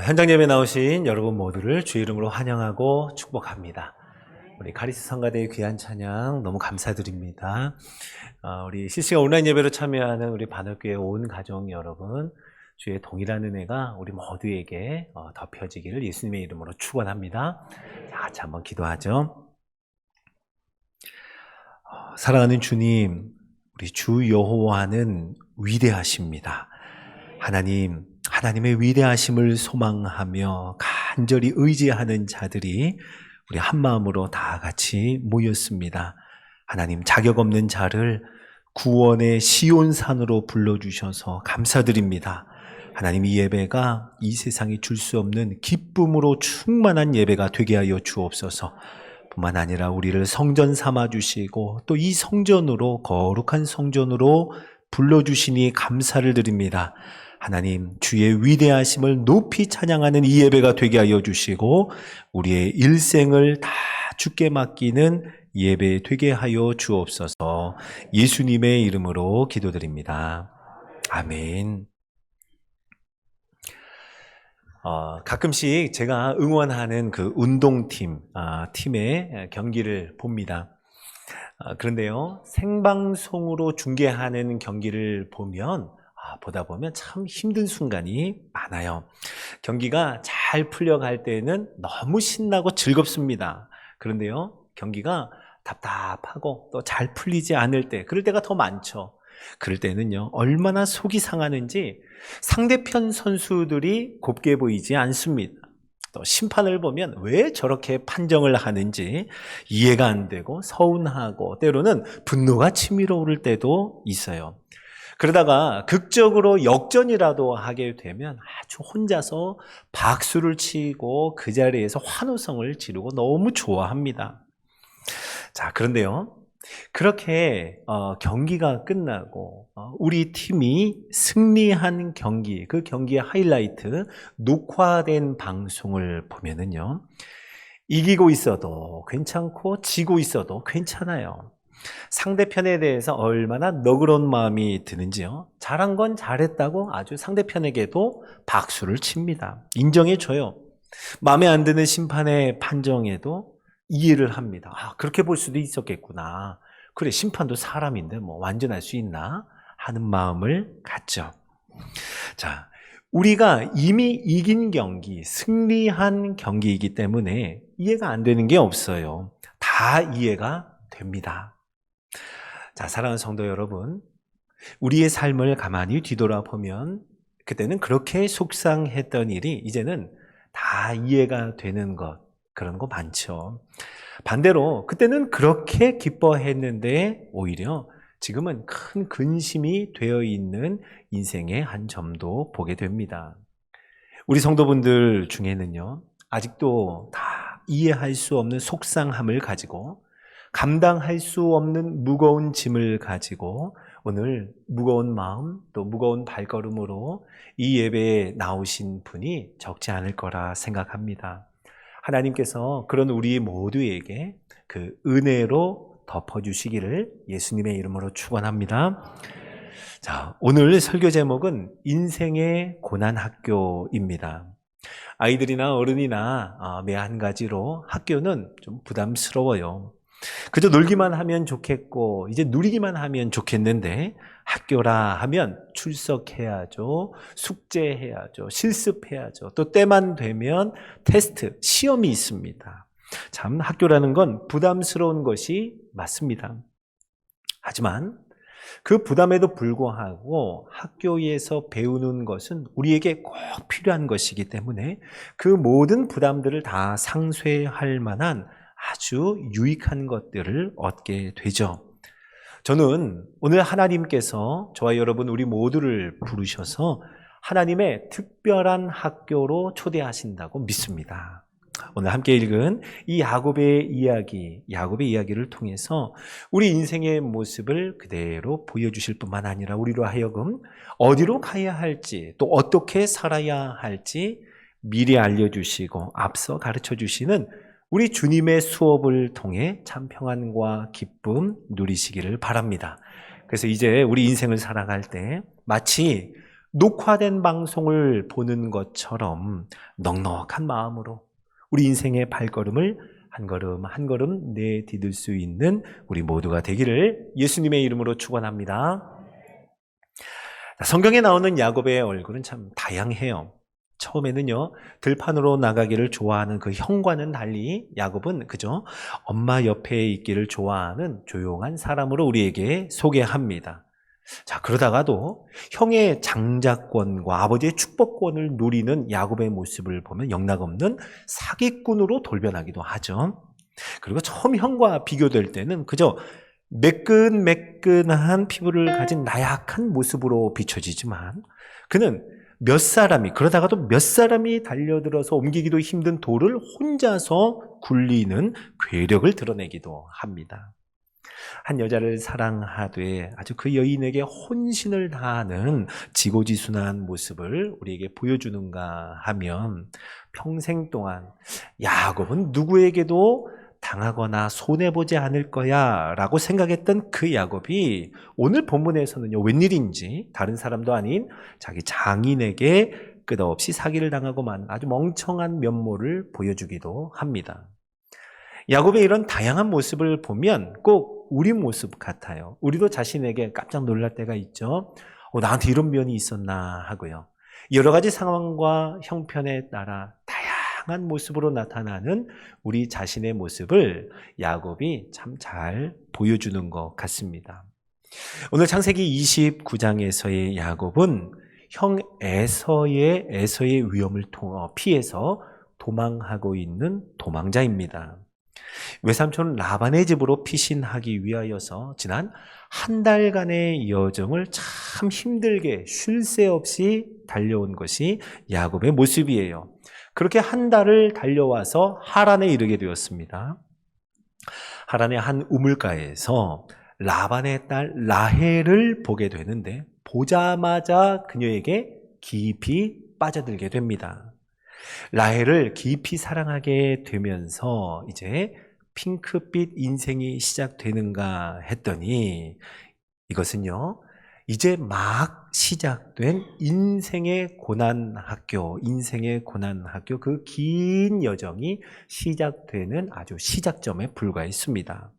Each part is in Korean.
현장 예배 나오신 여러분 모두를 주의 이름으로 환영하고 축복합니다. 우리 카리스 성가대의 귀한 찬양 너무 감사드립니다. 우리 실시간 온라인 예배로 참여하는 우리 반월교회 온 가족 여러분, 주의 동일한 은혜가 우리 모두에게 덮여지기를 예수님의 이름으로 축원합니다. 자, 같이 한번 기도하죠. 사랑하는 주님, 우리 주 여호와는 위대하십니다. 하나님의 위대하심을 소망하며 간절히 의지하는 자들이 우리 한 마음으로 다 같이 모였습니다. 하나님, 자격 없는 자를 구원의 시온산으로 불러주셔서 감사드립니다. 하나님, 이 예배가 이 세상이 줄 수 없는 기쁨으로 충만한 예배가 되게 하여 주옵소서. 뿐만 아니라 우리를 성전 삼아주시고 또 이 성전으로, 거룩한 성전으로 불러주시니 감사를 드립니다. 하나님, 주의 위대하심을 높이 찬양하는 이 예배가 되게 하여 주시고 우리의 일생을 다 주께 맡기는 예배 되게 하여 주옵소서. 예수님의 이름으로 기도드립니다. 아멘. 가끔씩 제가 응원하는 그 운동팀, 팀의 경기를 봅니다. 그런데요, 생방송으로 중계하는 경기를 보다 보면 참 힘든 순간이 많아요. 경기가 잘 풀려갈 때는 너무 신나고 즐겁습니다. 그런데요, 경기가 답답하고 또 잘 풀리지 않을 때, 그럴 때가 더 많죠. 그럴 때는요, 얼마나 속이 상하는지 상대편 선수들이 곱게 보이지 않습니다. 또 심판을 보면 왜 저렇게 판정을 하는지 이해가 안 되고 서운하고 때로는 분노가 치밀어 오를 때도 있어요. 그러다가 극적으로 역전이라도 하게 되면 아주 혼자서 박수를 치고 그 자리에서 환호성을 지르고 너무 좋아합니다. 자, 그런데요, 그렇게 경기가 끝나고 우리 팀이 승리한 경기, 그 경기의 하이라이트, 녹화된 방송을 보면은요, 이기고 있어도 괜찮고 지고 있어도 괜찮아요. 상대편에 대해서 얼마나 너그러운 마음이 드는지요. 잘한 건 잘했다고 아주 상대편에게도 박수를 칩니다. 인정해줘요. 마음에 안 드는 심판의 판정에도 이해를 합니다. 그렇게 볼 수도 있었겠구나. 그래, 심판도 사람인데 뭐 완전할 수 있나 하는 마음을 갖죠. 자, 우리가 이미 이긴 경기, 승리한 경기이기 때문에 이해가 안 되는 게 없어요. 다 이해가 됩니다. 자, 사랑하는 성도 여러분, 우리의 삶을 가만히 뒤돌아보면 그때는 그렇게 속상했던 일이 이제는 다 이해가 되는 것, 그런 거 많죠. 반대로 그때는 그렇게 기뻐했는데 오히려 지금은 큰 근심이 되어 있는 인생의 한 점도 보게 됩니다. 우리 성도분들 중에는요, 아직도 다 이해할 수 없는 속상함을 가지고 감당할 수 없는 무거운 짐을 가지고 오늘 무거운 마음 또 무거운 발걸음으로 이 예배에 나오신 분이 적지 않을 거라 생각합니다. 하나님께서 그런 우리 모두에게 그 은혜로 덮어주시기를 예수님의 이름으로 축원합니다. 자, 오늘 설교 제목은 인생의 고난학교입니다. 아이들이나 어른이나 매 한 가지로 학교는 좀 부담스러워요. 그저 놀기만 하면 좋겠고 이제 누리기만 하면 좋겠는데 학교라 하면 출석해야죠, 숙제해야죠, 실습해야죠, 또 때만 되면 테스트, 시험이 있습니다. 참 학교라는 건 부담스러운 것이 맞습니다. 하지만 그 부담에도 불구하고 학교에서 배우는 것은 우리에게 꼭 필요한 것이기 때문에 그 모든 부담들을 다 상쇄할 만한 아주 유익한 것들을 얻게 되죠. 저는 오늘 하나님께서 저와 여러분 우리 모두를 부르셔서 하나님의 특별한 학교로 초대하신다고 믿습니다. 오늘 함께 읽은 이 야곱의 이야기를 통해서 우리 인생의 모습을 그대로 보여주실 뿐만 아니라 우리로 하여금 어디로 가야 할지 또 어떻게 살아야 할지 미리 알려주시고 앞서 가르쳐주시는 우리 주님의 수업을 통해 참 평안과 기쁨 누리시기를 바랍니다. 그래서 이제 우리 인생을 살아갈 때 마치 녹화된 방송을 보는 것처럼 넉넉한 마음으로 우리 인생의 발걸음을 한 걸음 한 걸음 내디딜 수 있는 우리 모두가 되기를 예수님의 이름으로 축원합니다. 성경에 나오는 야곱의 얼굴은 참 다양해요. 처음에는요, 들판으로 나가기를 좋아하는 그 형과는 달리 야곱은 그저 엄마 옆에 있기를 좋아하는 조용한 사람으로 우리에게 소개합니다. 자, 그러다가도 형의 장자권과 아버지의 축복권을 누리는 야곱의 모습을 보면 영락없는 사기꾼으로 돌변하기도 하죠. 그리고 처음 형과 비교될 때는 그저 매끈매끈한 피부를 가진 나약한 모습으로 비춰지지만 그는 그러다가도 몇 사람이 달려들어서 옮기기도 힘든 돌을 혼자서 굴리는 괴력을 드러내기도 합니다. 한 여자를 사랑하되 아주 그 여인에게 혼신을 다하는 지고지순한 모습을 우리에게 보여주는가 하면 평생 동안 야곱은 누구에게도 당하거나 손해보지 않을 거야 라고 생각했던 그 야곱이 오늘 본문에서는요, 웬일인지 다른 사람도 아닌 자기 장인에게 끝없이 사기를 당하고만 아주 멍청한 면모를 보여주기도 합니다. 야곱의 이런 다양한 모습을 보면 꼭 우리 모습 같아요. 우리도 자신에게 깜짝 놀랄 때가 있죠. 나한테 이런 면이 있었나 하고요. 여러 가지 상황과 형편에 따라 다양한 모습으로 나타나는 우리 자신의 모습을 야곱이 참 잘 보여주는 것 같습니다. 오늘 창세기 29장에서의 야곱은 형 에서의 위험을 피해서 도망하고 있는 도망자입니다. 외삼촌 라반의 집으로 피신하기 위하여서 지난 한 달간의 여정을 참 힘들게 쉴 새 없이 달려온 것이 야곱의 모습이에요. 그렇게 한 달을 달려와서 하란에 이르게 되었습니다. 하란의 한 우물가에서 라반의 딸 라헬을 보게 되는데 보자마자 그녀에게 깊이 빠져들게 됩니다. 라헬을 깊이 사랑하게 되면서 이제 핑크빛 인생이 시작되는가 했더니 이것은요, 이제 막 시작된 인생의 고난학교, 그 긴 여정이 시작되는 아주 시작점에 불과했습니다.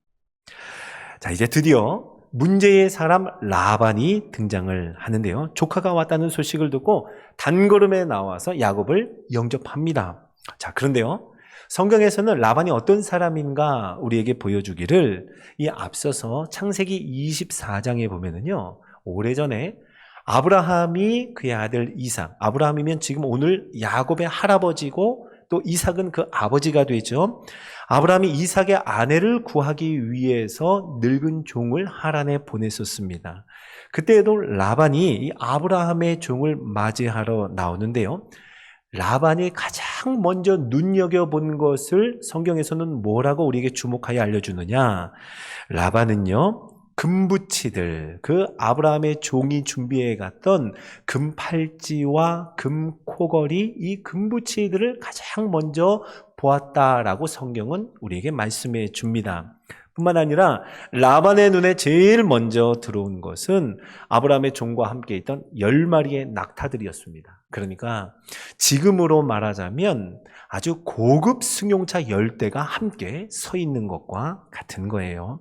자, 이제 드디어 문제의 사람 라반이 등장을 하는데요. 조카가 왔다는 소식을 듣고 단걸음에 나와서 야곱을 영접합니다. 자, 그런데요, 성경에서는 라반이 어떤 사람인가 우리에게 보여주기를 이 앞서서 창세기 24장에 보면은요, 오래전에 아브라함이 그의 아들 이삭, 아브라함이면 지금 오늘 야곱의 할아버지고 또 이삭은 그 아버지가 되죠. 아브라함이 이삭의 아내를 구하기 위해서 늙은 종을 하란에 보냈었습니다. 그때에도 라반이 이 아브라함의 종을 맞이하러 나오는데요. 라반이 가장 먼저 눈여겨본 것을 성경에서는 뭐라고 우리에게 주목하여 알려주느냐. 라반은요, 금붙이들, 그 아브라함의 종이 준비해 갔던 금팔찌와 금코걸이, 이 금붙이들을 가장 먼저 보았다라고 성경은 우리에게 말씀해 줍니다. 뿐만 아니라 라반의 눈에 제일 먼저 들어온 것은 아브라함의 종과 함께 있던 10마리의 낙타들이었습니다. 그러니까 지금으로 말하자면 아주 고급 승용차 10대가 함께 서 있는 것과 같은 거예요.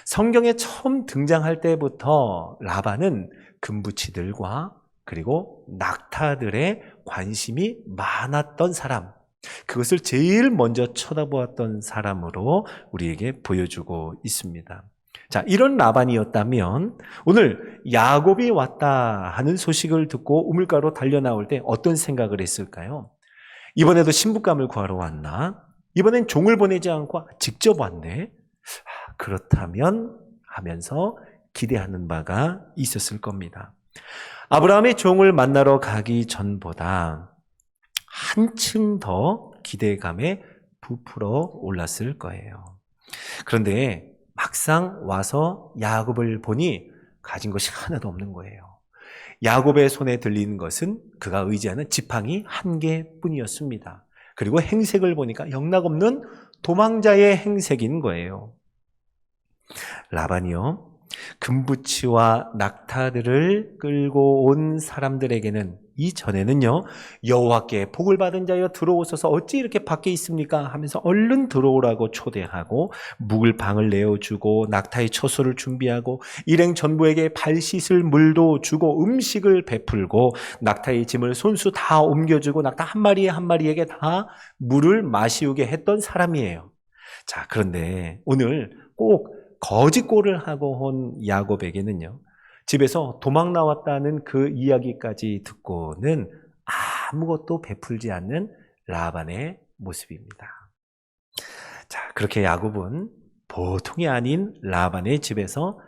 성경에 처음 등장할 때부터 라반은 금붙이들과 그리고 낙타들의 관심이 많았던 사람, 그것을 제일 먼저 쳐다보았던 사람으로 우리에게 보여주고 있습니다. 자, 이런 라반이었다면 오늘 야곱이 왔다 하는 소식을 듣고 우물가로 달려나올 때 어떤 생각을 했을까요? 이번에도 신부감을 구하러 왔나? 이번엔 종을 보내지 않고 직접 왔네? 그렇다면 하면서 기대하는 바가 있었을 겁니다. 아브라함의 종을 만나러 가기 전보다 한층 더 기대감에 부풀어 올랐을 거예요. 그런데 막상 와서 야곱을 보니 가진 것이 하나도 없는 거예요. 야곱의 손에 들리는 것은 그가 의지하는 지팡이 한 개뿐이었습니다. 그리고 행색을 보니까 영락없는 도망자의 행색인 거예요. 라반이요, 금부치와 낙타들을 끌고 온 사람들에게는 이전에는요, 여호와께 복을 받은 자여 들어오소서 어찌 이렇게 밖에 있습니까? 하면서 얼른 들어오라고 초대하고 묵을 방을 내어주고 낙타의 처소를 준비하고 일행 전부에게 발 씻을 물도 주고 음식을 베풀고 낙타의 짐을 손수 다 옮겨주고 낙타 한 마리에 한 마리에게 다 물을 마시우게 했던 사람이에요. 자, 그런데 오늘 꼭 거짓골을 하고 온 야곱에게는요, 집에서 도망 나왔다는 그 이야기까지 듣고는 아무것도 베풀지 않는 라반의 모습입니다. 자, 그렇게 야곱은 보통이 아닌 라반의 집에서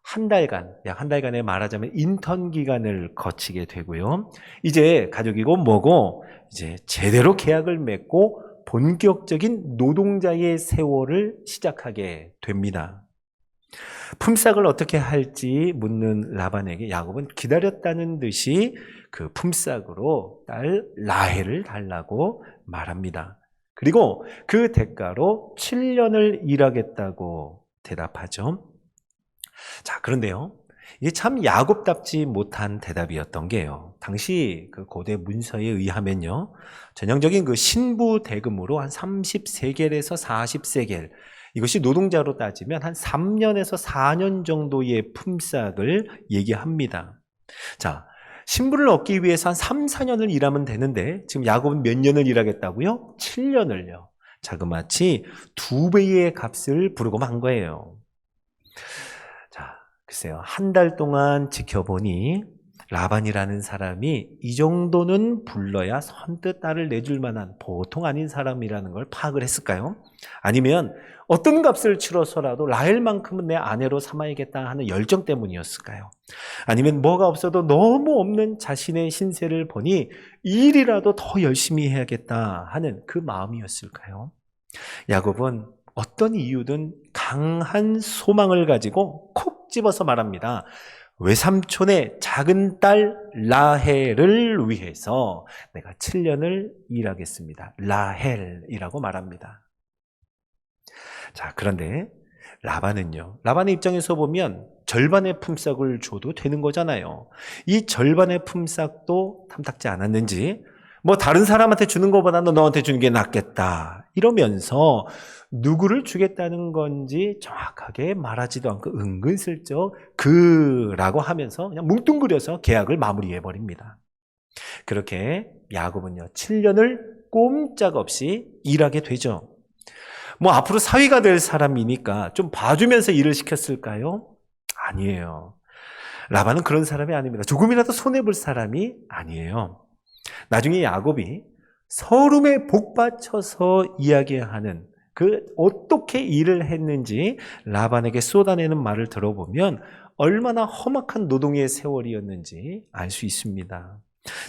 한 달간, 약 한 달간의 말하자면 인턴 기간을 거치게 되고요. 이제 가족이고 뭐고 이제 제대로 계약을 맺고 본격적인 노동자의 세월을 시작하게 됩니다. 품삯을 어떻게 할지 묻는 라반에게 야곱은 기다렸다는 듯이 그 품삯으로 딸 라헬을 달라고 말합니다. 그리고 그 대가로 7년을 일하겠다고 대답하죠. 자, 그런데요, 이게 참 야곱답지 못한 대답이었던 게요, 당시 그 고대 문서에 의하면요, 전형적인 그 신부 대금으로 한 30세겔에서 40세겔, 이것이 노동자로 따지면 한 3년에서 4년 정도의 품삯을 얘기합니다. 자, 신부를 얻기 위해서 한 3, 4년을 일하면 되는데 지금 야곱은 몇 년을 일하겠다고요? 7년을요. 자그마치 2배의 값을 부르고 만 거예요. 자, 글쎄요, 한 달 동안 지켜보니 라반이라는 사람이 이 정도는 불러야 선뜻 딸을 내줄 만한 보통 아닌 사람이라는 걸 파악을 했을까요? 아니면 어떤 값을 치러서라도 라헬만큼은 내 아내로 삼아야겠다 하는 열정 때문이었을까요? 아니면 뭐가 없어도 너무 없는 자신의 신세를 보니 일이라도 더 열심히 해야겠다 하는 그 마음이었을까요? 야곱은 어떤 이유든 강한 소망을 가지고 콕 집어서 말합니다. 외삼촌의 작은 딸 라헬을 위해서 내가 7년을 일하겠습니다. 라헬이라고 말합니다. 자, 그런데 라반은요, 라반의 입장에서 보면 절반의 품삯을 줘도 되는 거잖아요. 이 절반의 품삯도 탐탁지 않았는지 뭐 다른 사람한테 주는 것보다는 너한테 주는 게 낫겠다 이러면서 누구를 주겠다는 건지 정확하게 말하지도 않고 은근슬쩍 그라고 하면서 그냥 뭉뚱그려서 계약을 마무리해버립니다. 그렇게 야곱은요, 7년을 꼼짝없이 일하게 되죠. 뭐 앞으로 사위가 될 사람이니까 좀 봐주면서 일을 시켰을까요? 아니에요. 라반은 그런 사람이 아닙니다. 조금이라도 손해볼 사람이 아니에요. 나중에 야곱이 서름에 복받쳐서 이야기하는 그 어떻게 일을 했는지 라반에게 쏟아내는 말을 들어보면 얼마나 험악한 노동의 세월이었는지 알 수 있습니다.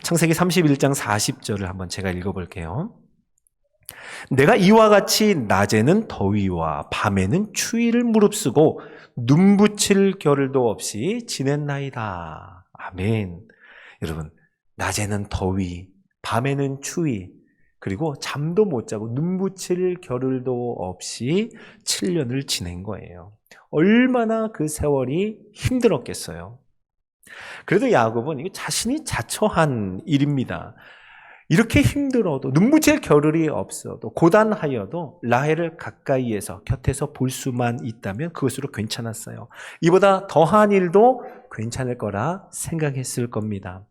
창세기 31장 40절을 한번 제가 읽어볼게요. 내가 이와 같이 낮에는 더위와 밤에는 추위를 무릅쓰고 눈 붙일 겨를도 없이 지냈나이다. 아멘. 여러분, 낮에는 더위, 밤에는 추위, 그리고 잠도 못 자고 눈 붙일 겨를도 없이 7년을 지낸 거예요. 얼마나 그 세월이 힘들었겠어요. 그래도 야곱은 이거 자신이 자처한 일입니다. 이렇게 힘들어도 눈 붙일 겨를이 없어도 고단하여도 라헬을 가까이에서 곁에서 볼 수만 있다면 그것으로 괜찮았어요. 이보다 더한 일도 괜찮을 거라 생각했을 겁니다.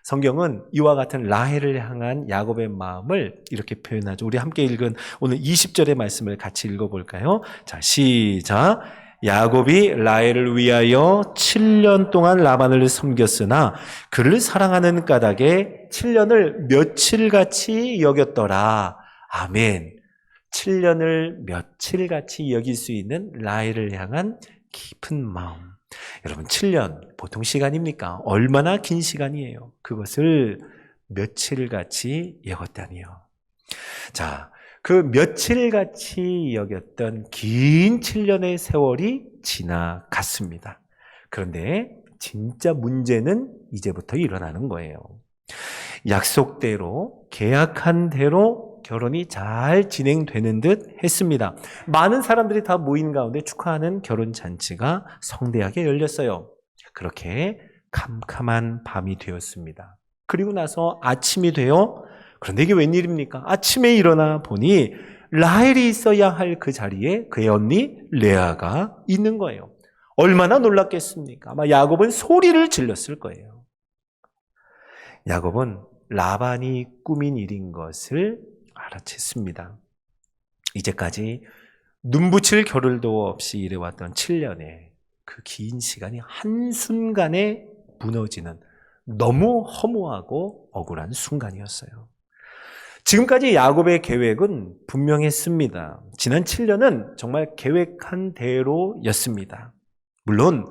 성경은 이와 같은 라헬을 향한 야곱의 마음을 이렇게 표현하죠. 우리 함께 읽은 오늘 20절의 말씀을 같이 읽어볼까요? 자, 시작. 야곱이 라헬을 위하여 7년 동안 라반을 섬겼으나 그를 사랑하는 까닭에 7년을 며칠같이 여겼더라. 아멘. 7년을 며칠같이 여길 수 있는 라헬을 향한 깊은 마음. 여러분, 7년 보통 시간입니까? 얼마나 긴 시간이에요. 그것을 며칠같이 여겼다니요. 자, 그 며칠같이 여겼던 긴 7년의 세월이 지나갔습니다. 그런데 진짜 문제는 이제부터 일어나는 거예요. 약속대로, 계약한 대로 결혼이 잘 진행되는 듯 했습니다. 많은 사람들이 다 모인 가운데 축하하는 결혼 잔치가 성대하게 열렸어요. 그렇게 캄캄한 밤이 되었습니다. 그리고 나서 아침이 되어, 그런데 이게 웬일입니까? 아침에 일어나 보니 라헬이 있어야 할 그 자리에 그의 언니 레아가 있는 거예요. 얼마나 놀랐겠습니까? 아마 야곱은 소리를 질렀을 거예요. 야곱은 라반이 꾸민 일인 것을 알아챘습니다. 이제까지 눈붙일 겨를도 없이 일해왔던 7년의 그 긴 시간이 한순간에 무너지는 너무 허무하고 억울한 순간이었어요. 지금까지 야곱의 계획은 분명했습니다. 지난 7년은 정말 계획한 대로였습니다. 물론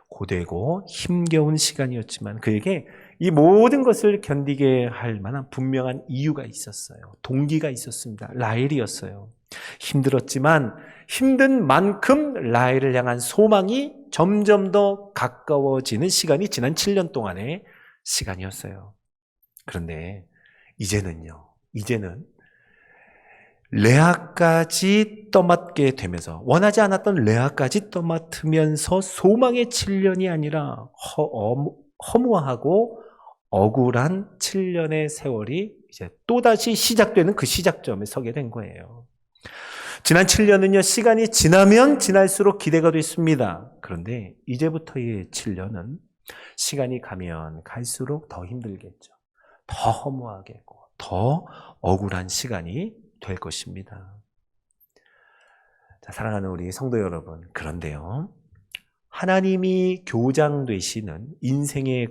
고되고 힘겨운 시간이었지만 그에게 이 모든 것을 견디게 할 만한 분명한 이유가 있었어요. 동기가 있었습니다. 라헬이었어요. 힘들었지만 힘든 만큼 라헬을 향한 소망이 점점 더 가까워지는 시간이 지난 7년 동안의 시간이었어요. 그런데 이제는 레아까지 떠맡게 되면서, 원하지 않았던 레아까지 떠맡으면서 소망의 7년이 아니라 허무하고 억울한 7년의 세월이 이제 또다시 시작되는 그 시작점에 서게 된 거예요. 지난 7년은요, 시간이 지나면 지날수록 기대가 됐습니다. 그런데 이제부터의 7년은 시간이 가면 갈수록 더 힘들겠죠. 더 허무하겠고, 더 억울한 시간이 될 것입니다. 자, 사랑하는 우리 성도 여러분, 그런데요, 하나님이 교장 되시는 인생의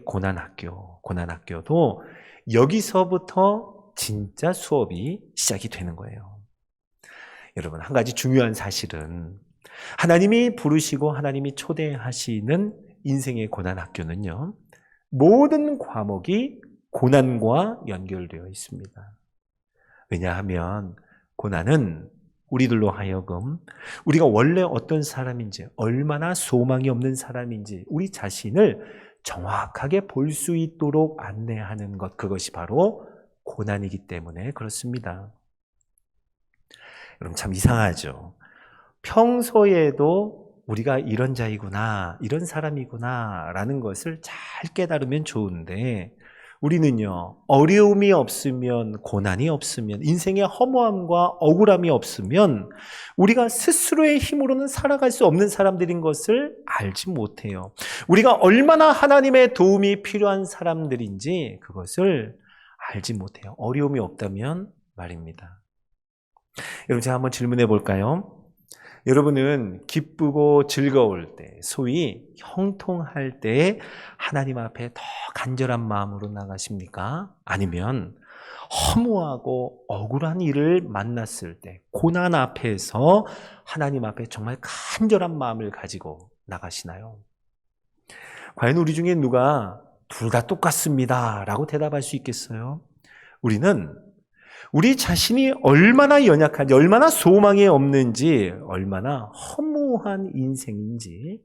고난학교도 여기서부터 진짜 수업이 시작이 되는 거예요. 여러분, 한 가지 중요한 사실은 하나님이 부르시고 하나님이 초대하시는 인생의 고난학교는요, 모든 과목이 고난과 연결되어 있습니다. 왜냐하면 고난은 우리들로 하여금 우리가 원래 어떤 사람인지, 얼마나 소망이 없는 사람인지 우리 자신을 정확하게 볼 수 있도록 안내하는 것, 그것이 바로 고난이기 때문에 그렇습니다. 여러분, 참 이상하죠. 평소에도 우리가 이런 자이구나, 이런 사람이구나 라는 것을 잘 깨달으면 좋은데, 우리는요, 어려움이 없으면, 고난이 없으면, 인생의 허무함과 억울함이 없으면 우리가 스스로의 힘으로는 살아갈 수 없는 사람들인 것을 알지 못해요. 우리가 얼마나 하나님의 도움이 필요한 사람들인지 그것을 알지 못해요. 어려움이 없다면 말입니다. 여러분, 제가 한번 질문해 볼까요? 여러분은 기쁘고 즐거울 때, 소위 형통할 때 하나님 앞에 더 간절한 마음으로 나가십니까? 아니면 허무하고 억울한 일을 만났을 때, 고난 앞에서 하나님 앞에 정말 간절한 마음을 가지고 나가시나요? 과연 우리 중에 누가 둘 다 똑같습니다 라고 대답할 수 있겠어요? 우리는 우리 자신이 얼마나 연약한지, 얼마나 소망이 없는지, 얼마나 허무한 인생인지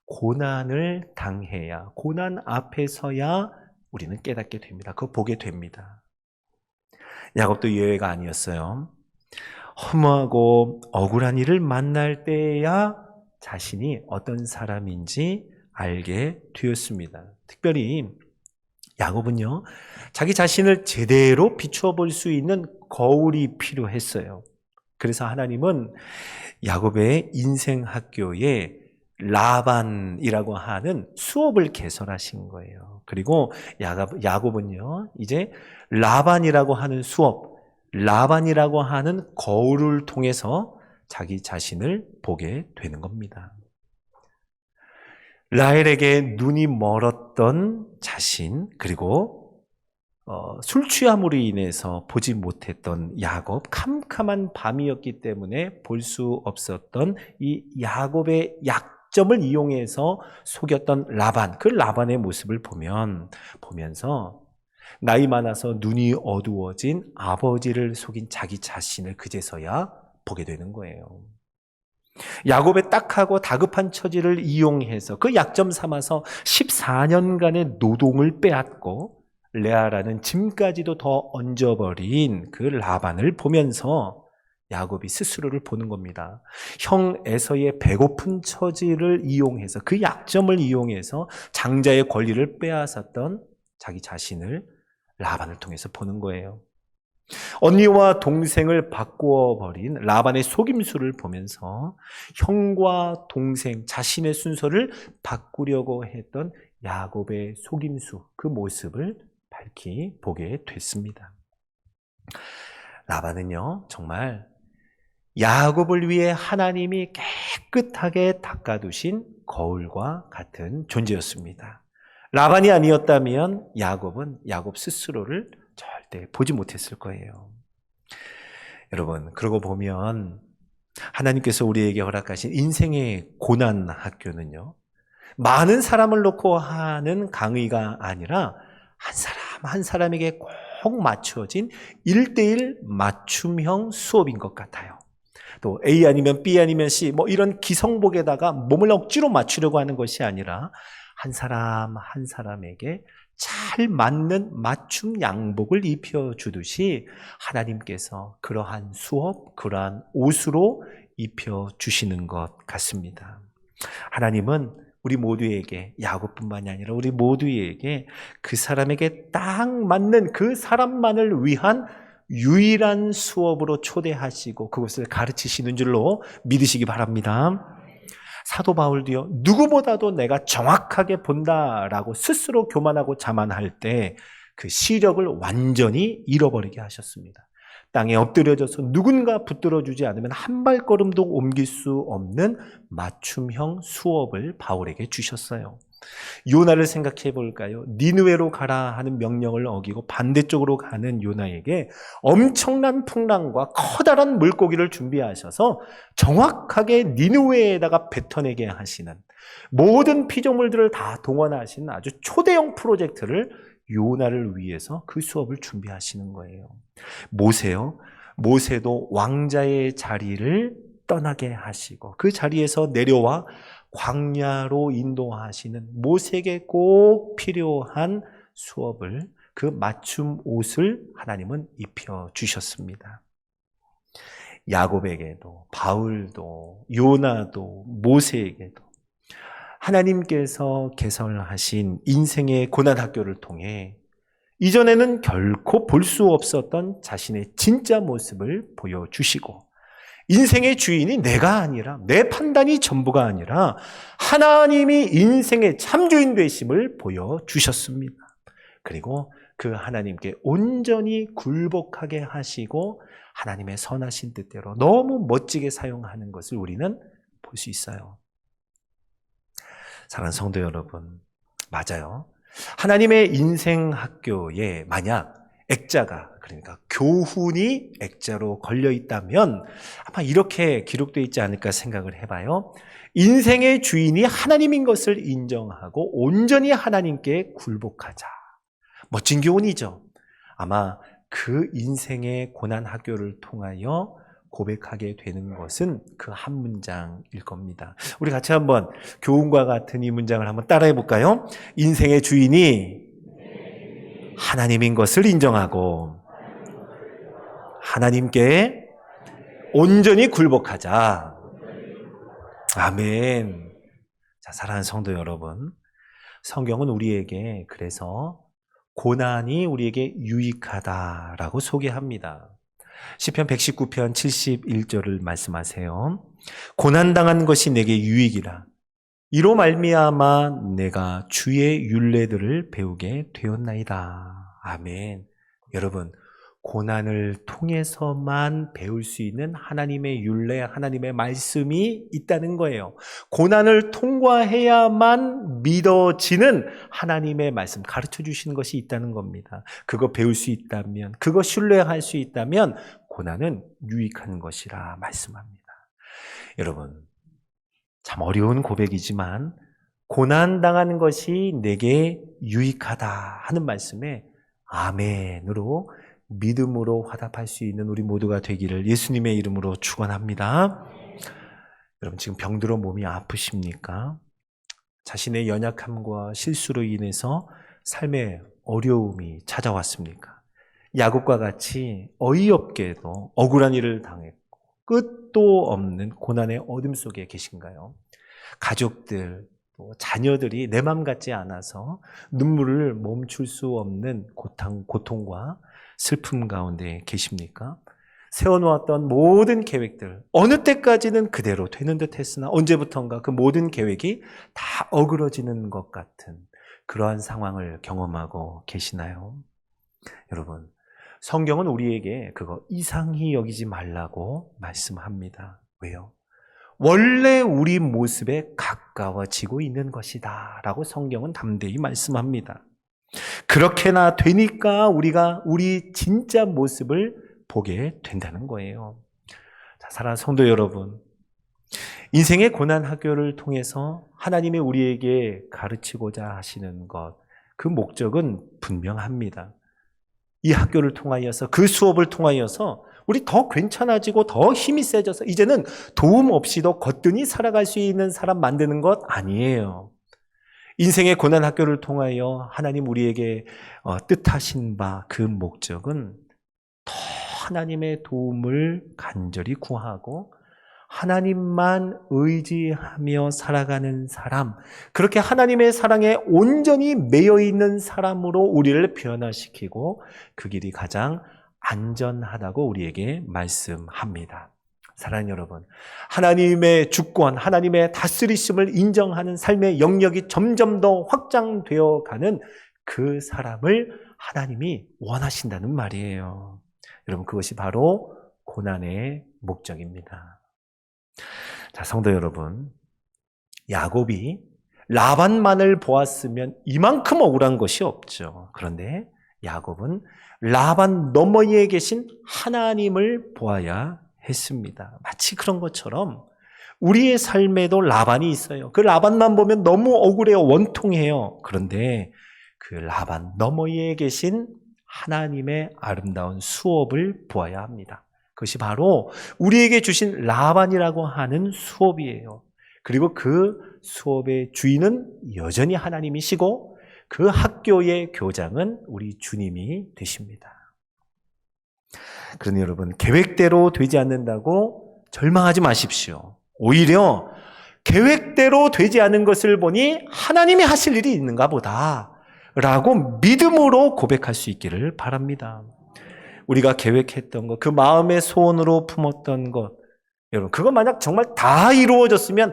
고난을 당해야, 고난 앞에서야 우리는 깨닫게 됩니다. 그거 보게 됩니다. 야곱도 예외가 아니었어요. 허무하고 억울한 일을 만날 때야 자신이 어떤 사람인지 알게 되었습니다. 특별히 야곱은요, 자기 자신을 제대로 비추어 볼 수 있는 거울이 필요했어요. 그래서 하나님은 야곱의 인생 학교에 라반이라고 하는 수업을 개설하신 거예요. 그리고 야곱은요, 이제 라반이라고 하는 수업, 라반이라고 하는 거울을 통해서 자기 자신을 보게 되는 겁니다. 라헬에게 눈이 멀었던 자신, 그리고 술 취함으로 인해서 보지 못했던 야곱, 캄캄한 밤이었기 때문에 볼 수 없었던 이 야곱의 약점을 이용해서 속였던 라반, 그 라반의 모습을 보면서 나이 많아서 눈이 어두워진 아버지를 속인 자기 자신을 그제서야 보게 되는 거예요. 야곱의 딱하고 다급한 처지를 이용해서 그 약점 삼아서 14년간의 노동을 빼앗고 레아라는 짐까지도 더 얹어버린 그 라반을 보면서 야곱이 스스로를 보는 겁니다. 형 에서의 배고픈 처지를 이용해서, 그 약점을 이용해서 장자의 권리를 빼앗았던 자기 자신을 라반을 통해서 보는 거예요. 언니와 동생을 바꾸어 버린 라반의 속임수를 보면서 형과 동생, 자신의 순서를 바꾸려고 했던 야곱의 속임수, 그 모습을 밝히 보게 됐습니다. 라반은요, 정말 야곱을 위해 하나님이 깨끗하게 닦아두신 거울과 같은 존재였습니다. 라반이 아니었다면 야곱은 야곱 스스로를 절대 보지 못했을 거예요. 여러분, 그러고 보면 하나님께서 우리에게 허락하신 인생의 고난 학교는요, 많은 사람을 놓고 하는 강의가 아니라 한 사람 한 사람에게 꼭 맞춰진 1:1 맞춤형 수업인 것 같아요. 또 A 아니면 B 아니면 C, 이런 기성복에다가 몸을 억지로 맞추려고 하는 것이 아니라 한 사람 한 사람에게 잘 맞는 맞춤 양복을 입혀주듯이 하나님께서 그러한 수업, 그러한 옷으로 입혀주시는 것 같습니다. 하나님은 우리 모두에게, 야곱뿐만이 아니라 우리 모두에게 그 사람에게 딱 맞는 그 사람만을 위한 유일한 수업으로 초대하시고 그것을 가르치시는 줄로 믿으시기 바랍니다. 사도 바울도요, 누구보다도 내가 정확하게 본다라고 스스로 교만하고 자만할 때 그 시력을 완전히 잃어버리게 하셨습니다. 땅에 엎드려져서 누군가 붙들어주지 않으면 한 발걸음도 옮길 수 없는 맞춤형 수업을 바울에게 주셨어요. 요나를 생각해 볼까요? 니느웨로 가라 하는 명령을 어기고 반대쪽으로 가는 요나에게 엄청난 풍랑과 커다란 물고기를 준비하셔서 정확하게 니느웨에다가 뱉어내게 하시는, 모든 피조물들을 다 동원하시는 아주 초대형 프로젝트를 요나를 위해서 그 수업을 준비하시는 거예요. 모세요. 모세도 왕자의 자리를 떠나게 하시고 그 자리에서 내려와 광야로 인도하시는 모세에게 꼭 필요한 수업을, 그 맞춤 옷을 하나님은 입혀주셨습니다. 야곱에게도, 바울도, 요나도, 모세에게도 하나님께서 개설하신 인생의 고난학교를 통해 이전에는 결코 볼 수 없었던 자신의 진짜 모습을 보여주시고, 인생의 주인이 내가 아니라, 내 판단이 전부가 아니라 하나님이 인생의 참주인 되심을 보여주셨습니다. 그리고 그 하나님께 온전히 굴복하게 하시고 하나님의 선하신 뜻대로 너무 멋지게 사용하는 것을 우리는 볼 수 있어요. 사랑하는 성도 여러분, 맞아요. 하나님의 인생 학교에 만약 액자가, 그러니까 교훈이 액자로 걸려 있다면 아마 이렇게 기록되어 있지 않을까 생각을 해봐요. 인생의 주인이 하나님인 것을 인정하고 온전히 하나님께 굴복하자. 멋진 교훈이죠. 아마 그 인생의 고난 학교를 통하여 고백하게 되는 것은 그 한 문장일 겁니다. 우리 같이 한번 교훈과 같은 이 문장을 한번 따라해 볼까요? 인생의 주인이 하나님인 것을 인정하고 하나님께 온전히 굴복하자. 아멘. 자, 사랑하는 성도 여러분, 성경은 우리에게 그래서 고난이 우리에게 유익하다라고 소개합니다. 시편 119편 71절을 말씀하세요. 고난당한 것이 내게 유익이라. 이로 말미암아 내가 주의 율례들을 배우게 되었나이다. 아멘. 여러분, 고난을 통해서만 배울 수 있는 하나님의 율례, 하나님의 말씀이 있다는 거예요. 고난을 통과해야만 믿어지는 하나님의 말씀, 가르쳐 주시는 것이 있다는 겁니다. 그거 배울 수 있다면, 그거 신뢰할 수 있다면 고난은 유익한 것이라 말씀합니다. 여러분, 참 어려운 고백이지만 고난당하는 것이 내게 유익하다 하는 말씀에 아멘으로, 믿음으로 화답할 수 있는 우리 모두가 되기를 예수님의 이름으로 축원합니다. 여러분, 지금 병들어 몸이 아프십니까? 자신의 연약함과 실수로 인해서 삶의 어려움이 찾아왔습니까? 야곱과 같이 어이없게도 억울한 일을 당했고 끝도 없는 고난의 어둠 속에 계신가요? 가족들, 또 자녀들이 내 맘 같지 않아서 눈물을 멈출 수 없는 고통과 슬픔 가운데 계십니까? 세워놓았던 모든 계획들, 어느 때까지는 그대로 되는 듯 했으나 언제부턴가 그 모든 계획이 다 어그러지는 것 같은 그러한 상황을 경험하고 계시나요? 여러분, 성경은 우리에게 그거 이상히 여기지 말라고 말씀합니다. 왜요? 원래 우리 모습에 가까워지고 있는 것이다 라고 성경은 담대히 말씀합니다. 그렇게나 되니까 우리가 우리 진짜 모습을 보게 된다는 거예요. 자, 사랑하는 성도 여러분, 인생의 고난 학교를 통해서 하나님이 우리에게 가르치고자 하시는 것, 그 목적은 분명합니다. 이 학교를 통하여서, 그 수업을 통하여서 우리 더 괜찮아지고 더 힘이 세져서 이제는 도움 없이도 거뜬히 살아갈 수 있는 사람 만드는 것 아니에요. 인생의 고난 학교를 통하여 하나님 우리에게 뜻하신 바 그 목적은 더 하나님의 도움을 간절히 구하고 하나님만 의지하며 살아가는 사람, 그렇게 하나님의 사랑에 온전히 매여 있는 사람으로 우리를 변화시키고 그 길이 가장 안전하다고 우리에게 말씀합니다. 사랑하는 여러분, 하나님의 주권, 하나님의 다스리심을 인정하는 삶의 영역이 점점 더 확장되어 가는 그 사람을 하나님이 원하신다는 말이에요. 여러분, 그것이 바로 고난의 목적입니다. 자, 성도 여러분, 야곱이 라반만을 보았으면 이만큼 억울한 것이 없죠. 그런데 야곱은 라반 너머에 계신 하나님을 보아야 했습니다. 마치 그런 것처럼 우리의 삶에도 라반이 있어요. 그 라반만 보면 너무 억울해요. 원통해요. 그런데 그 라반 너머에 계신 하나님의 아름다운 수업을 보아야 합니다. 그것이 바로 우리에게 주신 라반이라고 하는 수업이에요. 그리고 그 수업의 주인은 여전히 하나님이시고 그 학교의 교장은 우리 주님이 되십니다. 그러니 여러분, 계획대로 되지 않는다고 절망하지 마십시오. 오히려 계획대로 되지 않은 것을 보니 하나님이 하실 일이 있는가 보다 라고 믿음으로 고백할 수 있기를 바랍니다. 우리가 계획했던 것, 그 마음의 소원으로 품었던 것, 여러분, 그거 만약 정말 다 이루어졌으면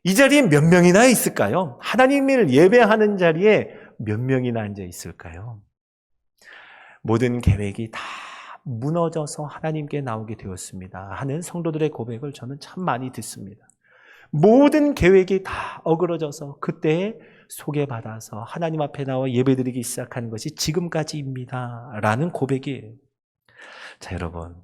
이 자리에 몇 명이나 있을까요? 하나님을 예배하는 자리에 몇 명이나 앉아 있을까요? 모든 계획이 다 무너져서 하나님께 나오게 되었습니다 하는 성도들의 고백을 저는 참 많이 듣습니다. 모든 계획이 다 어그러져서 그때 소개받아서 하나님 앞에 나와 예배드리기 시작한 것이 지금까지입니다 라는 고백이에요. 자, 여러분,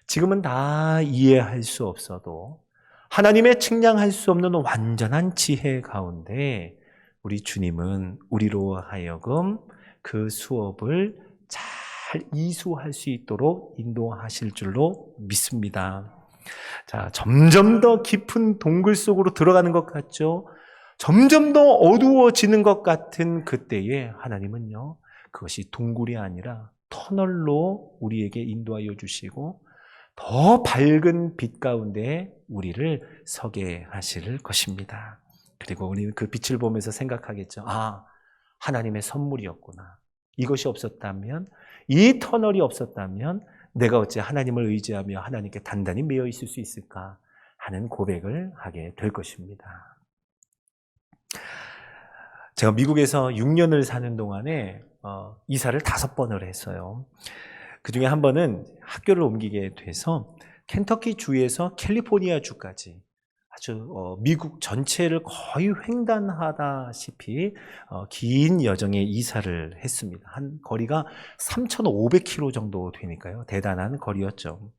지금은 다 이해할 수 없어도 하나님의 측량할 수 없는 완전한 지혜 가운데 우리 주님은 우리로 하여금 그 수업을 잘 이수할 수 있도록 인도하실 줄로 믿습니다. 자, 점점 더 깊은 동굴 속으로 들어가는 것 같죠? 점점 더 어두워지는 것 같은 그때에 하나님은요, 그것이 동굴이 아니라 터널로 우리에게 인도하여 주시고 더 밝은 빛 가운데 우리를 서게 하실 것입니다. 그리고 우리는 그 빛을 보면서 생각하겠죠. 아, 하나님의 선물이었구나. 이것이 없었다면, 이 터널이 없었다면 내가 어찌 하나님을 의지하며 하나님께 단단히 매여 있을 수 있을까 하는 고백을 하게 될 것입니다. 제가 미국에서 6년을 사는 동안에 이사를 5번을 했어요. 그 중에 한 번은 학교를 옮기게 돼서 켄터키 주에서 캘리포니아 주까지 아주 미국 전체를 거의 횡단하다시피 긴 여정의 이사를 했습니다. 한 거리가 3,500km 정도 되니까요. 대단한 거리였죠.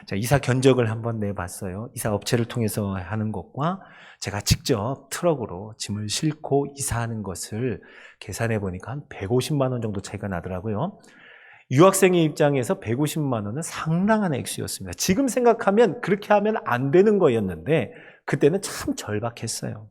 자, 이사 견적을 한번 내봤어요. 이사 업체를 통해서 하는 것과 제가 직접 트럭으로 짐을 싣고 이사하는 것을 계산해 보니까 한 150만 원 정도 차이가 나더라고요. 유학생의 입장에서 150만 원은 상당한 액수였습니다. 지금 생각하면 그렇게 하면 안 되는 거였는데 그때는 참 절박했어요.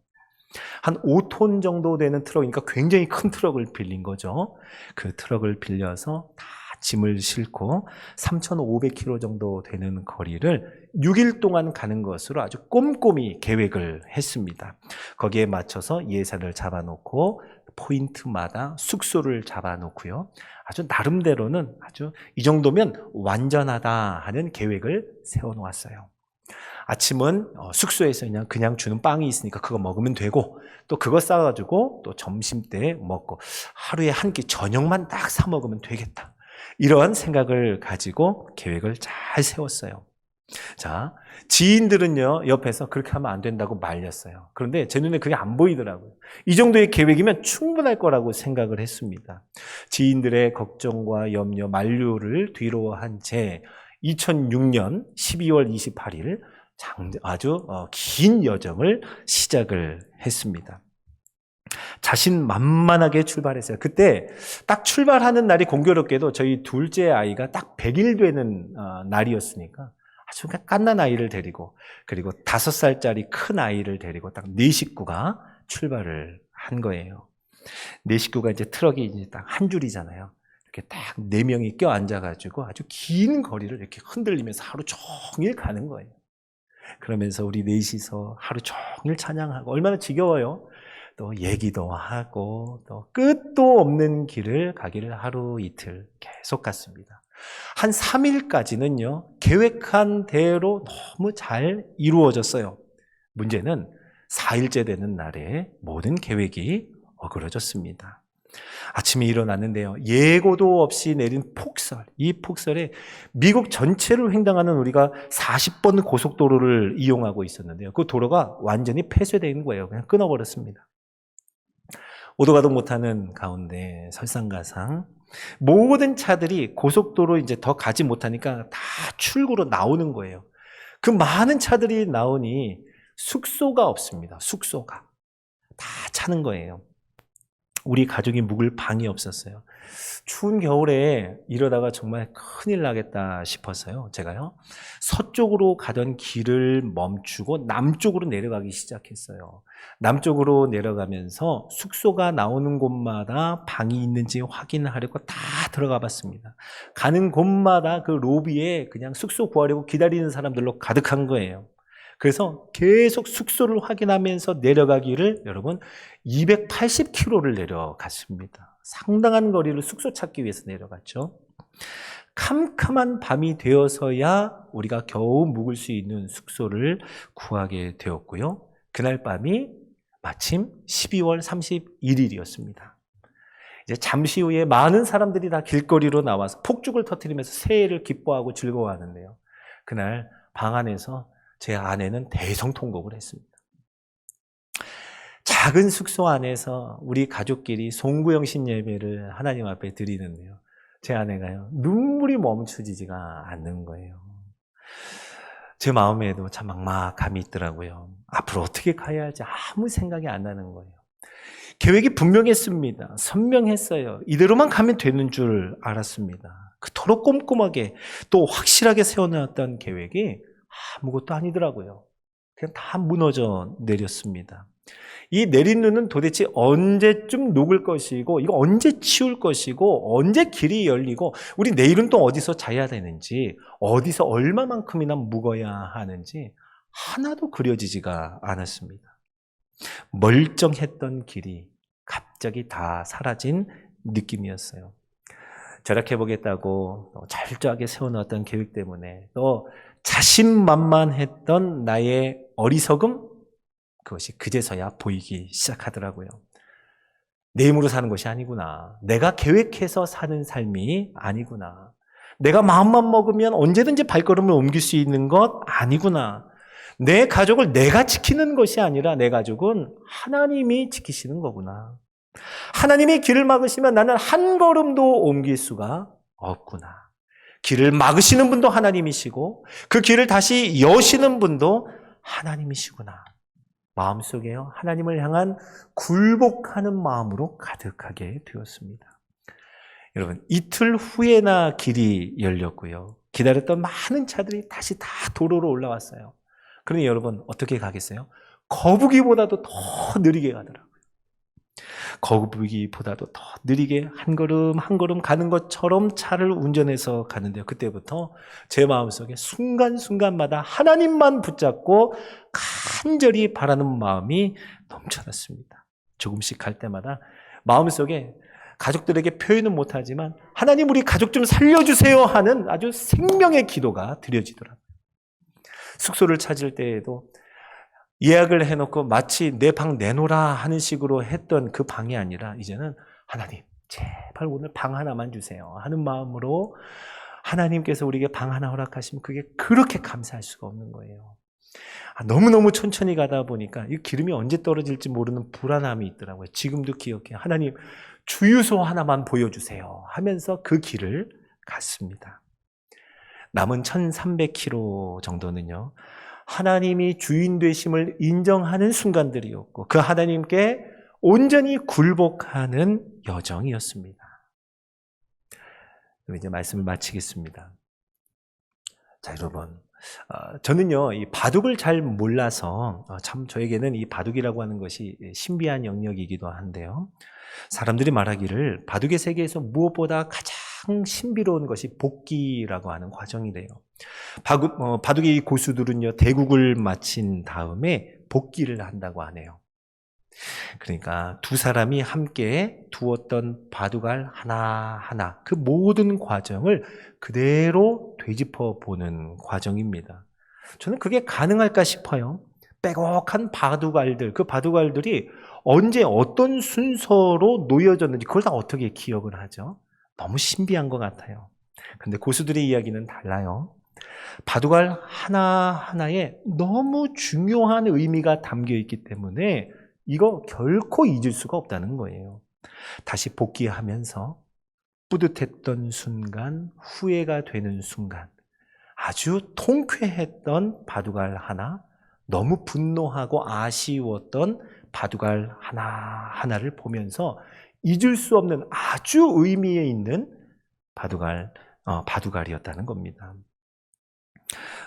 한 5톤 정도 되는 트럭이니까 굉장히 큰 트럭을 빌린 거죠. 그 트럭을 빌려서 다 짐을 싣고 3,500km 정도 되는 거리를 6일 동안 가는 것으로 아주 꼼꼼히 계획을 했습니다. 거기에 맞춰서 예산을 잡아놓고 포인트마다 숙소를 잡아놓고요. 아주 나름대로는 아주 이 정도면 완전하다 하는 계획을 세워놓았어요. 아침은 숙소에서 그냥 주는 빵이 있으니까 그거 먹으면 되고, 또 그거 싸가지고 또 점심 때 먹고 하루에 한 끼 저녁만 딱 사 먹으면 되겠다. 이러한 생각을 가지고 계획을 잘 세웠어요. 자, 지인들은요, 옆에서 그렇게 하면 안 된다고 말렸어요. 그런데 제 눈에 그게 안 보이더라고요. 이 정도의 계획이면 충분할 거라고 생각을 했습니다. 지인들의 걱정과 염려, 만류를 뒤로 한 채 2006년 12월 28일 아주 긴 여정을 시작을 했습니다. 자신만만하게 출발했어요. 그때 딱 출발하는 날이 공교롭게도 저희 둘째 아이가 딱 100일 되는 날이었으니까 아주 갓난 아이를 데리고, 그리고 5살짜리 큰 아이를 데리고 딱 4식구가 출발을 한 거예요. 4식구가 이제 트럭이 이제 딱 한 줄이잖아요. 이렇게 딱 4명이 껴앉아가지고 아주 긴 거리를 이렇게 흔들리면서 하루 종일 가는 거예요. 그러면서 우리 넷이서 하루 종일 찬양하고, 얼마나 지겨워요. 또 얘기도 하고, 또 끝도 없는 길을 가기를 하루 이틀 계속 갔습니다. 한 3일까지는요, 계획한 대로 너무 잘 이루어졌어요. 문제는 4일째 되는 날에 모든 계획이 어그러졌습니다. 아침에 일어났는데요, 예고도 없이 내린 폭설, 이 폭설에 미국 전체를 횡단하는 우리가 40번 고속도로를 이용하고 있었는데요, 그 도로가 완전히 폐쇄된 거예요. 그냥 끊어버렸습니다. 오도 가도 못하는 가운데 설상가상 모든 차들이 고속도로 이제 더 가지 못하니까 다 출구로 나오는 거예요. 그 많은 차들이 나오니 숙소가 없습니다. 숙소가 다 차는 거예요. 우리 가족이 묵을 방이 없었어요. 추운 겨울에 이러다가 정말 큰일 나겠다 싶어서요, 제가요, 서쪽으로 가던 길을 멈추고 남쪽으로 내려가기 시작했어요. 남쪽으로 내려가면서 숙소가 나오는 곳마다 방이 있는지 확인하려고 다 들어가 봤습니다. 가는 곳마다 그 로비에 그냥 숙소 구하려고 기다리는 사람들로 가득한 거예요. 그래서 계속 숙소를 확인하면서 내려가기를, 여러분, 280km를 내려갔습니다. 상당한 거리를 숙소 찾기 위해서 내려갔죠. 캄캄한 밤이 되어서야 우리가 겨우 묵을 수 있는 숙소를 구하게 되었고요. 그날 밤이 마침 12월 31일이었습니다. 이제 잠시 후에 많은 사람들이 다 길거리로 나와서 폭죽을 터뜨리면서 새해를 기뻐하고 즐거워하는데요, 그날 방 안에서 제 아내는 대성통곡을 했습니다. 작은 숙소 안에서 우리 가족끼리 송구영신 예배를 하나님 앞에 드리는데요, 제 아내가요, 눈물이 멈춰지지가 않는 거예요. 제 마음에도 참 막막함이 있더라고요. 앞으로 어떻게 가야 할지 아무 생각이 안 나는 거예요. 계획이 분명했습니다. 선명했어요. 이대로만 가면 되는 줄 알았습니다. 그토록 꼼꼼하게 또 확실하게 세워놨던 계획이 아무것도 아니더라고요. 그냥 다 무너져 내렸습니다. 이 내린 눈은 도대체 언제쯤 녹을 것이고, 이거 언제 치울 것이고, 언제 길이 열리고, 우리 내일은 또 어디서 자야 되는지, 어디서 얼마만큼이나 묵어야 하는지 하나도 그려지지가 않았습니다. 멀쩡했던 길이 갑자기 다 사라진 느낌이었어요. 절약해보겠다고 철저하게 세워놓았던 계획 때문에, 또 자신만만했던 나의 어리석음, 그것이 그제서야 보이기 시작하더라고요. 내 힘으로 사는 것이 아니구나. 내가 계획해서 사는 삶이 아니구나. 내가 마음만 먹으면 언제든지 발걸음을 옮길 수 있는 것 아니구나. 내 가족을 내가 지키는 것이 아니라 내 가족은 하나님이 지키시는 거구나. 하나님이 길을 막으시면 나는 한 걸음도 옮길 수가 없구나. 길을 막으시는 분도 하나님이시고 그 길을 다시 여시는 분도 하나님이시구나. 마음속에요, 하나님을 향한 굴복하는 마음으로 가득하게 되었습니다. 여러분, 이틀 후에나 길이 열렸고요, 기다렸던 많은 차들이 다시 다 도로로 올라왔어요. 그러니 여러분, 어떻게 가겠어요? 거북이보다도 더 느리게 가더라고요. 거북이보다도 더 느리게 한 걸음 한 걸음 가는 것처럼 차를 운전해서 가는데요. 그때부터 제 마음속에 순간순간마다 하나님만 붙잡고 간절히 바라는 마음이 넘쳐났습니다. 조금씩 갈 때마다 마음속에 가족들에게 표현은 못하지만 하나님 우리 가족 좀 살려주세요 하는 아주 생명의 기도가 드려지더라고요. 숙소를 찾을 때에도 예약을 해놓고 마치 내 방 내놓으라 하는 식으로 했던 그 방이 아니라 이제는 하나님 제발 오늘 방 하나만 주세요 하는 마음으로 하나님께서 우리에게 방 하나 허락하시면 그게 그렇게 감사할 수가 없는 거예요. 너무너무 천천히 가다 보니까 이 기름이 언제 떨어질지 모르는 불안함이 있더라고요. 지금도 기억해요. 하나님 주유소 하나만 보여주세요 하면서 그 길을 갔습니다. 남은 1300km 정도는요, 하나님이 주인 되심을 인정하는 순간들이었고 그 하나님께 온전히 굴복하는 여정이었습니다. 그럼 이제 말씀을 마치겠습니다. 자, 여러분, 저는요 이 바둑을 잘 몰라서 참 저에게는 이 바둑이라고 하는 것이 신비한 영역이기도 한데요. 사람들이 말하기를 바둑의 세계에서 무엇보다 가장 신비로운 것이 복기라고 하는 과정이래요. 바둑의 고수들은요 대국을 마친 다음에 복기를 한다고 하네요. 그러니까 두 사람이 함께 두었던 바둑알 하나하나 그 모든 과정을 그대로 되짚어 보는 과정입니다. 저는 그게 가능할까 싶어요. 빼곡한 바둑알들, 그 바둑알들이 언제 어떤 순서로 놓여졌는지 그걸 다 어떻게 기억을 하죠? 너무 신비한 것 같아요. 그런데 고수들의 이야기는 달라요. 바둑알 하나하나에 너무 중요한 의미가 담겨 있기 때문에 이거 결코 잊을 수가 없다는 거예요. 다시 복귀하면서 뿌듯했던 순간, 후회가 되는 순간, 아주 통쾌했던 바둑알 하나, 너무 분노하고 아쉬웠던 바둑알 하나하나를 보면서 잊을 수 없는 아주 의미에 있는 바둑알이었다는 겁니다.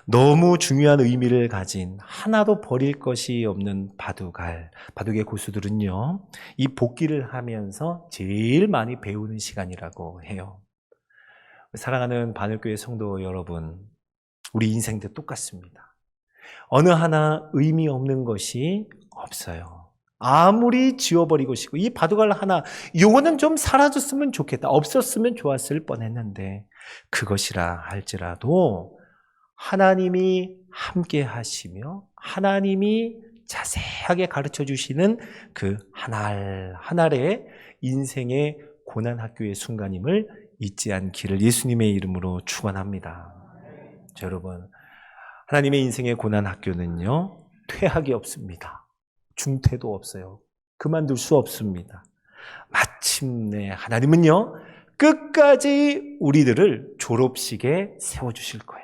너무 중요한 의미를 가진 하나도 버릴 것이 없는 바둑의 고수들은요, 이 복기를 하면서 제일 많이 배우는 시간이라고 해요. 사랑하는 바늘교회 성도 여러분, 우리 인생도 똑같습니다. 어느 하나 의미 없는 것이 없어요. 아무리 지워버리고 싶고 이 바둑알 하나 이거는 좀 사라졌으면 좋겠다, 없었으면 좋았을 뻔했는데 그것이라 할지라도 하나님이 함께 하시며 하나님이 자세하게 가르쳐 주시는 그 하나의 인생의 고난학교의 순간임을 잊지 않기를 예수님의 이름으로 축원합니다. 자, 여러분, 하나님의 인생의 고난학교는요 퇴학이 없습니다. 중퇴도 없어요. 그만둘 수 없습니다. 마침내 하나님은요 끝까지 우리들을 졸업식에 세워주실 거예요.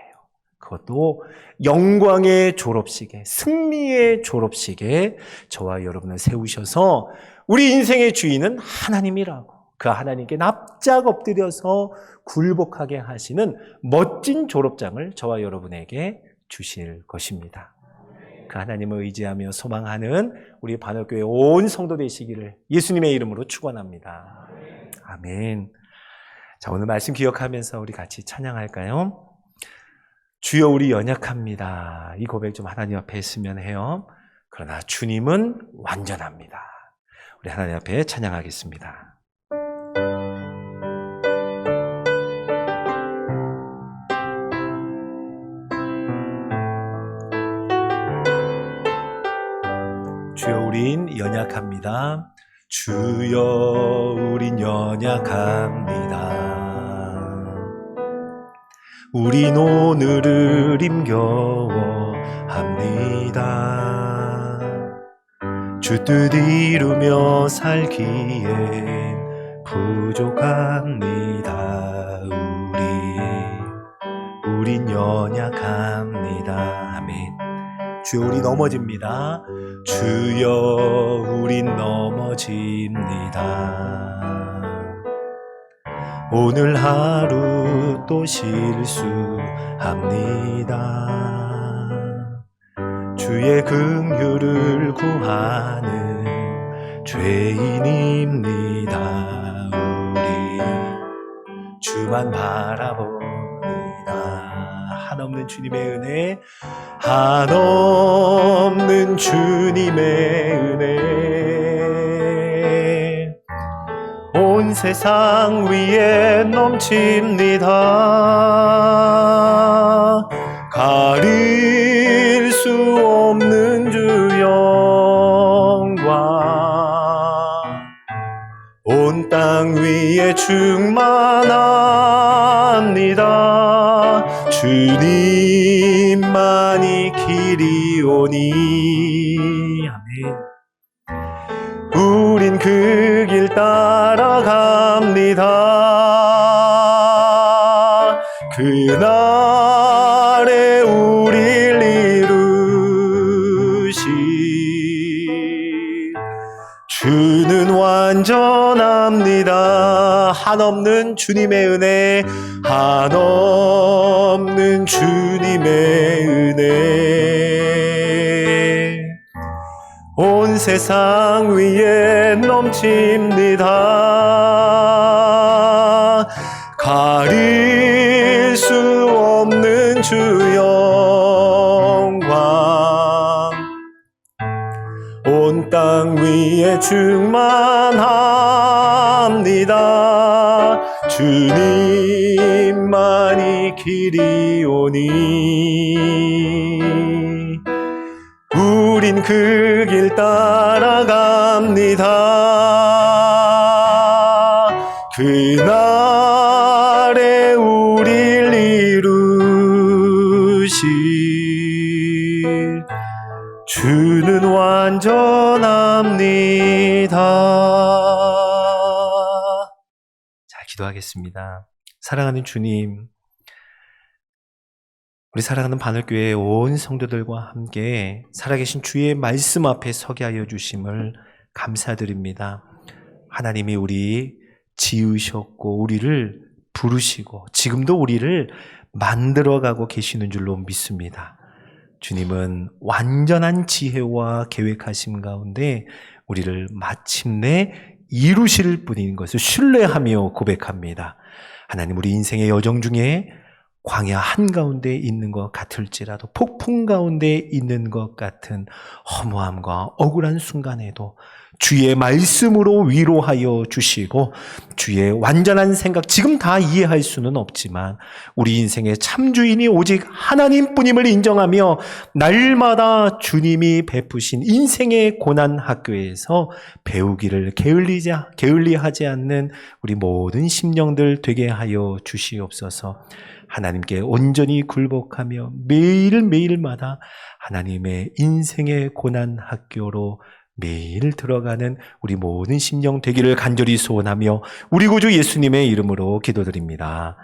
그것도 영광의 졸업식에, 승리의 졸업식에 저와 여러분을 세우셔서 우리 인생의 주인은 하나님이라고, 그 하나님께 납작 엎드려서 굴복하게 하시는 멋진 졸업장을 저와 여러분에게 주실 것입니다. 그 하나님을 의지하며 소망하는 우리 바늘교회 온 성도 되시기를 예수님의 이름으로 축원합니다. 아멘. 자, 오늘 말씀 기억하면서 우리 같이 찬양할까요? 주여 우리 연약합니다. 이 고백 좀 하나님 앞에 했으면 해요. 그러나 주님은 완전합니다. 우리 하나님 앞에 찬양하겠습니다. 주여 우린 연약합니다. 주여 우린 연약합니다. 우린 오늘을 힘겨워합니다. 주 뜻 이루며 살기엔 부족합니다. 우린 연약합니다. 아멘. 주여 우리 넘어집니다. 주여 우린 넘어집니다. 오늘 하루 또 실수합니다. 주의 긍휼을 구하는 죄인입니다. 우리 주만 바라봅니다. 한없는 주님의 은혜, 한없는 주님의 은혜, 온 세상 위에 넘칩니다. 가릴 수 없는 주 영광, 온 땅 위에 충만합니다. 주님만이 길이오니. 아멘. 우린 그 길 따라갑니다. 그날에 우릴 이루시 주는 완전합니다. 한없는 주님의 은혜, 한없는 주님의 은혜, 온 세상 위에 넘칩니다. 가릴 수 없는 주 영광, 온 땅 위에 충만합니다. 주님만이 길이오니. 우린 그 길 따라갑니다. 그날에 우릴 이루실 주는 완전합니다. 자, 기도하겠습니다. 사랑하는 주님, 우리 사랑하는 바늘교회 온 성도들과 함께 살아계신 주의 말씀 앞에 서게 하여 주심을 감사드립니다. 하나님이 우리 지으셨고 우리를 부르시고 지금도 우리를 만들어가고 계시는 줄로 믿습니다. 주님은 완전한 지혜와 계획하심 가운데 우리를 마침내 이루실 분인 것을 신뢰하며 고백합니다. 하나님, 우리 인생의 여정 중에 광야 한가운데 있는 것 같을지라도, 폭풍 가운데 있는 것 같은 허무함과 억울한 순간에도 주의 말씀으로 위로하여 주시고, 주의 완전한 생각, 지금 다 이해할 수는 없지만 우리 인생의 참주인이 오직 하나님뿐임을 인정하며 날마다 주님이 베푸신 인생의 고난학교에서 배우기를 게을리하지 않는 우리 모든 심령들 되게 하여 주시옵소서. 하나님께 온전히 굴복하며 매일매일마다 하나님의 인생의 고난학교로 매일 들어가는 우리 모든 심령 되기를 간절히 소원하며 우리 구주 예수님의 이름으로 기도드립니다.